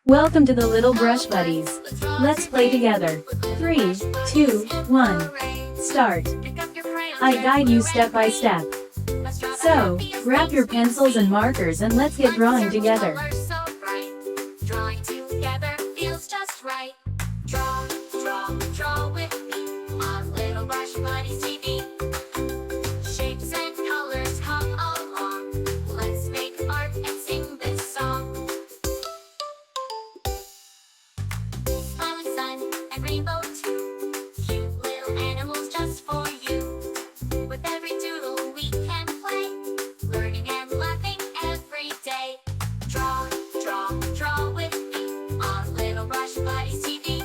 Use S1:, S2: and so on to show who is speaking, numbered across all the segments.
S1: Welcome to the Little Brush Buddies. Let's play together. 3, 2, 1. Start. I guide you step by step. So, grab your pencils and markers and let's get drawing together.
S2: Drawing together feels just right. Draw, draw, draw with me on Little Brush Buddies TV. Shapes and colors come along. Let's make art and sing this song. Smiling sun and rainbow too. Cute little animals just for you. With every doodle we can play, learning and laughing every day. Draw, draw, draw with me on Little Brush Buddies TV.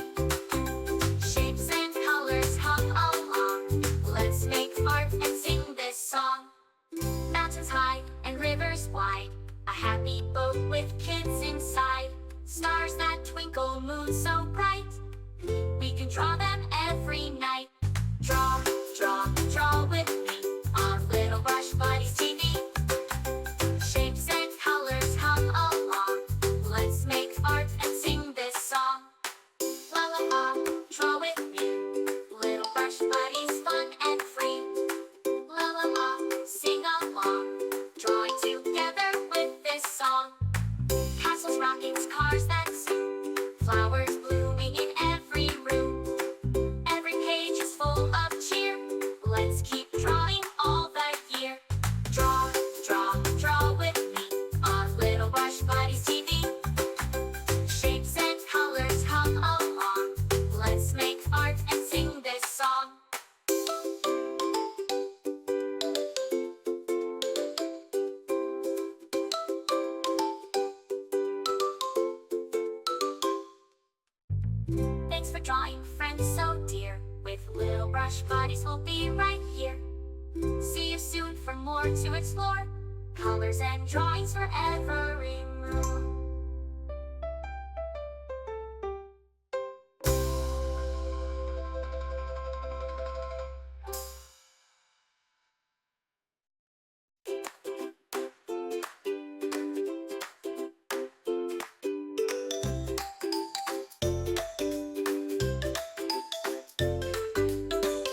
S2: Shapes and colors come along. Let's make art and sing this song. Mountains high and rivers wide, a happy boat with kids inside. Stars that twinkle, moon so bright, we can draw them every night. Draw, draw, draw with me on Little Brush Buddies TV. Shapes and colors come along. Let's make art and sing this song. Lollipop, draw with me. Little Brush Buddies, fun and free. Lollipop, sing along. Drawing together with this song. Castles, rockets, cars that zoom. Flowers blooming in every room. Every page is full of cheer. Let's keep drawing all the year. Draw, draw, draw with me on Little Brush Buddies TV. Shapes and colors come along. Let's make art and sing this song. Thanks for drawing, friends so dear. With Little Brush Buddies, we'll be right here. See you soon for more to explore. Colors and drawings for every mood.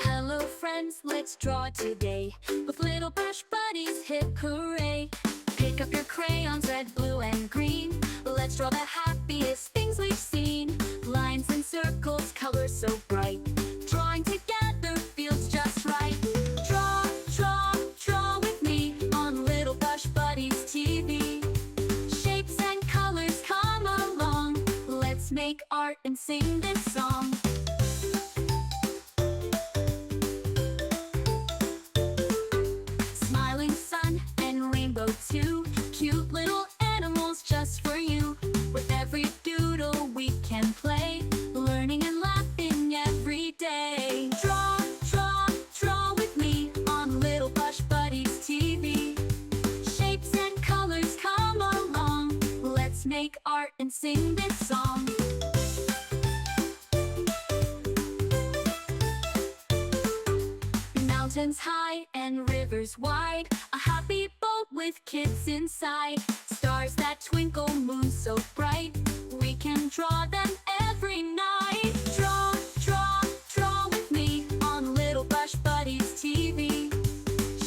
S2: Hello friends, let's draw today. With Little Brush Buddies, hip hooray. Pick up your crayons, red, blue, and green. Let's draw the happiest things we've seen. Lines and circles, colors so bright. Drawing together feels just right. Draw, draw, draw with me on Little Brush Buddies TV. Shapes and colors come along. Let's make art and sing this song. Smiling sun and rainbow too. Cute little animals just for you. With every doodle we can play, learning and laughing every day. Draw, draw, draw with me on Little Brush Buddies TV. Shapes and colors come along. Let's make art and sing this song. Mountains high and rivers wide, a happy boat with kids inside. Stars that twinkle, moon so bright, we can draw them every night. Draw, draw, draw with me on Little Brush Buddies TV.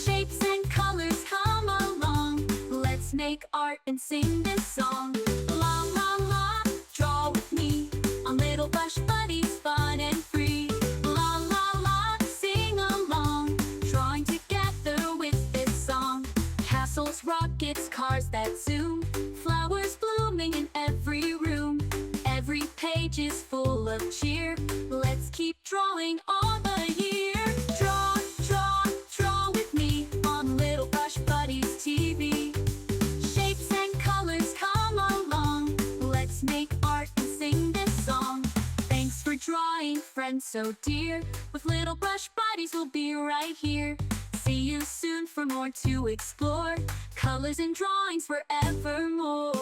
S2: Shapes and colors come along. Let's make art and sing this song. La la la, draw with me on Little Brush Buddies, fun and free. La la la, sing along, drawing together with this song. Castles, rockets, cars that zoom. Flowers blooming in every room. Every page is full of cheer. Let's keep drawing all the year. Draw, draw, draw with me on Little Brush Buddies TV. Shapes and colors come along. Let's make art and sing this song. Thanks for drawing, friends so dear. With Little Brush Buddies, we'll be right here. See you soon for more to explore. Colors and drawings forevermore.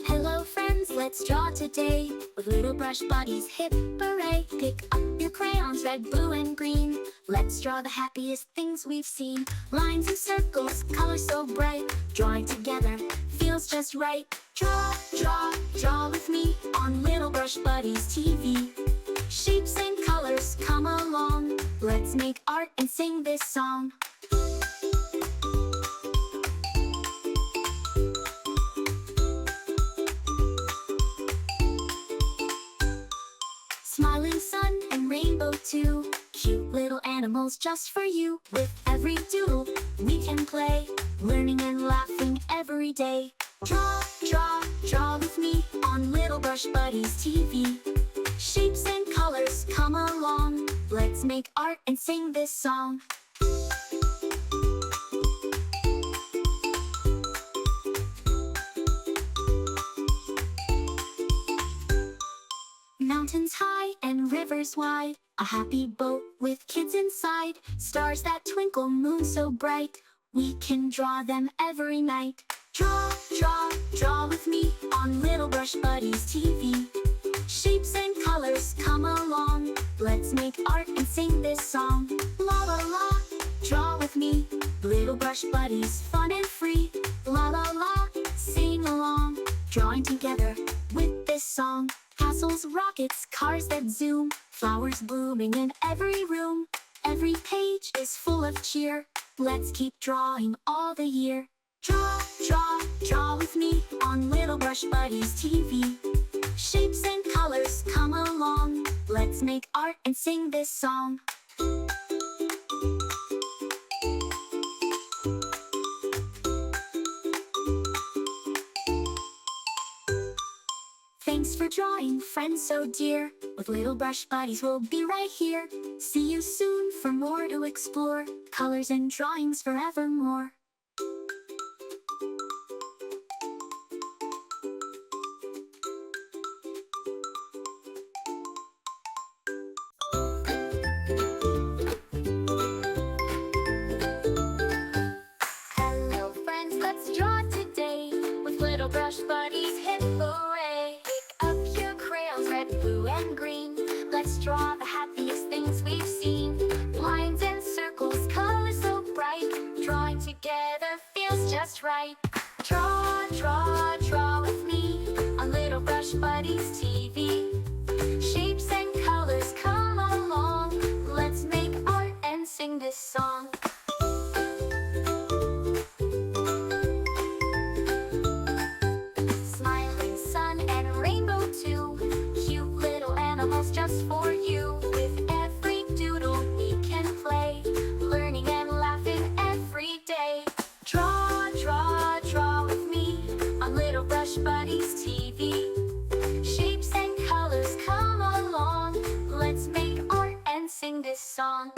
S2: Hello friends, let's draw today. With little brush buddies, hip hooray. Pick up your crayons, red, blue, and green. Let's draw the happiest things we've seen. Lines and circles, colors so bright. Drawing together feels just right. Draw, draw, draw with me on Little Brush Buddies TV. Shapes and colors, come along. Let's make art and sing this song. Smiling sun and rainbow too. Cute little animals just for you. With every doodle we can play, learning and laughing every day. Draw, draw, draw with me on Little Brush Buddies TV. Shapes and colors, come along. Let's make art and sing this song. Mountains high and rivers wide, a happy boat with kids inside. Stars that twinkle, moon so bright, we can draw them every night. Draw, draw, draw with me on Little Brush Buddies TV. Shapes and colors, come along. Let's make art and sing this song. La la la, draw with me. Little Brush Buddies, fun and free. La la la, sing along. Drawing together with this song. Castles, rockets, cars that zoom. Flowers blooming in every room. Every page is full of cheer. Let's keep drawing all the year. Draw, draw, draw with me on Little Brush Buddies TV. Shapes and colors, come along. Let's make art and sing this song. Thanks for drawing, friends so dear. With Little Brush Buddies, we'll be right here. See you soon for more to explore. Colors and drawings forevermore. Hello friends, let's draw today. With Little Brush Buddies, hip hooray. Pick up your crayons, red, blue, and green. Let's draw the happiest things we've seen. Lines and circles, colors so bright. Drawing together feels just right. Draw, draw, draw with me on Little Brush Buddies TV. Shapes and colors, come along. Let's make art and sing this song. Smiling sun and rainbow too. Cute little animals just for you. With every doodle we can play, learning and laughing every day. Draw, draw, draw with me on Little Brush Buddies TV. Shapes and colors, come along. Let's make art and sing this song.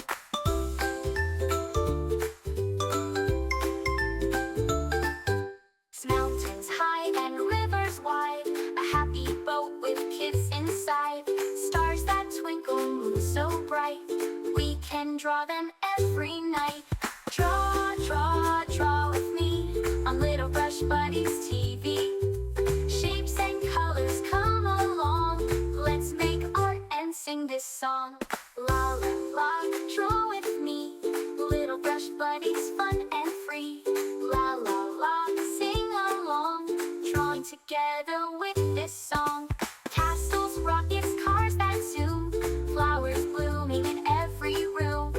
S2: Mountains high and rivers wide, a happy boat with kids inside. Stars that twinkle, moon so bright, we can draw them every night. Draw, draw, draw with me on Little Brush Buddies TV. Shapes and colors, come along. Let's make art and sing this song. La la la, draw with me. Little Brush Buddies, fun and free. La la la, sing along. Drawing together with this song. Castles, rockets, cars that zoom. Flowers blooming in every room.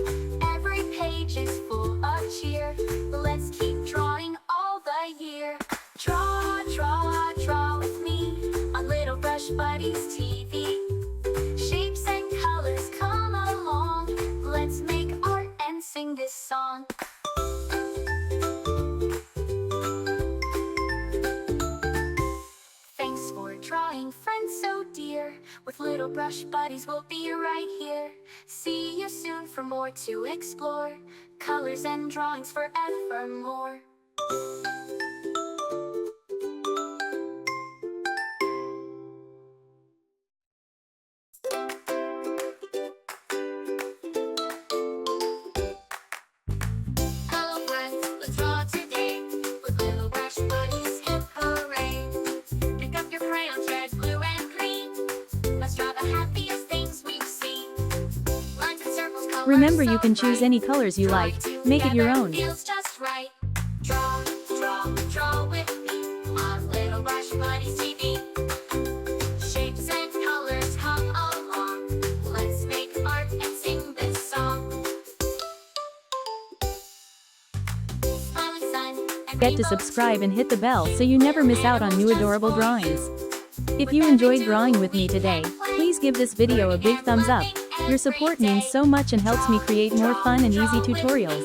S2: Every page is full of cheer. Let's keep drawing all the year. Draw, draw, draw with me on Little Brush Buddies TV. Shapes and colors, come along. Let's make art and sing this song. Thanks for drawing, friends so dear. With Little Brush Buddies, we'll be right here. See you soon for more to explore. Colors and drawings forevermore. Hello friends, let's draw today. With Little Brush Buddies, hip hooray. Pick up your crayons, red,
S1: Remember, you can choose any colors you like, make it your own.
S2: Feels just right. Draw, draw, draw with me on Little Brush Buddies TV. Shapes and colors come along. Let's make art and sing this song. Smiling sun and
S1: Get to
S2: rainbows
S1: subscribe and hit the bell so you never miss out on new adorable drawings. If you enjoyed drawing with me today, please give this video a big thumbs up. Your support means so much and helps me create more fun and easy tutorials.